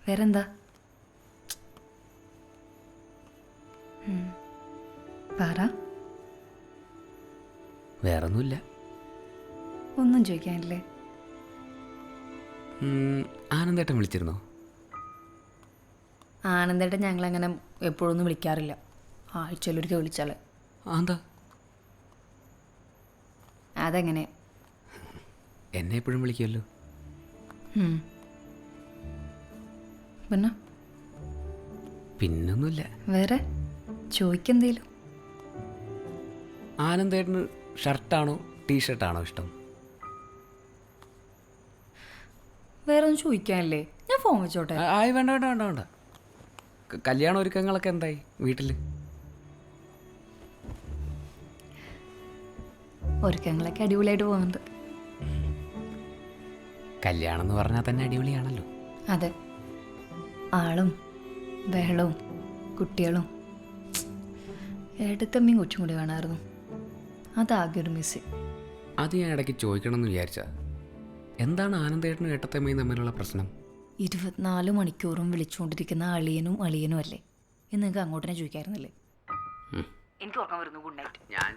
വേറെന്താ? പറ. വേറൊന്നുമില്ല. ഒന്നും ചോദിക്കാനില്ലേ? ആനന്ദേട്ടൻ വിളിച്ചിരുന്നോ? ആനന്ദേട്ടൻ ഞങ്ങളങ്ങനെ എപ്പോഴൊന്നും വിളിക്കാറില്ല. ആഴ്ചയിലൊരിക്കൽ വിളിച്ചാലേ. എന്താ? അതെങ്ങനെ? എന്നെ എപ്പോഴും വിളിക്കുമല്ലോ. പിന്നെ പിന്നൊന്നുമില്ല. വേറെ ചോദിക്കെന്തേലും? ആനന്ദേട്ടന് ഷർട്ടാണോ ടീഷർട്ടാണോ ഇഷ്ടം? വേറെ ഒന്നും ചോദിക്കാനില്ലേ? ഞാൻ ഫോൺ വെച്ചോട്ടെ? ആയി, വേണ്ട വേണ്ട വേണ്ട വേണ്ട. കല്യാണ ഒരുക്കങ്ങളൊക്കെ എന്തായി വീട്ടിൽ? ഒരുക്കങ്ങളൊക്കെ അടിപൊളിയായിട്ട് പോകുന്നുണ്ട്. കല്യാണം എന്ന് പറഞ്ഞാൽ തന്നെ അടിപൊളിയാണല്ലോ. അതെ, ആളും ബഹളവും കുട്ടികളും. ഏട്ടത്തമ്മയും കൊച്ചും കൂടി വേണമായിരുന്നു. അതാകെ ഒരു മിസ്. അത് ഞാൻ ഇടയ്ക്ക് ചോദിക്കണം എന്ന് വിചാരിച്ചാ. എന്താണ് ആനന്ദേട്ടനും ഏട്ടത്തമ്മയും തമ്മിലുള്ള പ്രശ്നം? 24 മണിക്കൂറും വിളിച്ചുകൊണ്ടിരിക്കുന്ന അളിയനും അളിയനും അല്ലേ എന്ന് നിങ്ങൾക്ക് അങ്ങോട്ട് തന്നെ ചോദിക്കായിരുന്നില്ലേ? എനിക്ക് ഓർക്കാൻ വരുന്നു. Good night. ഞാൻ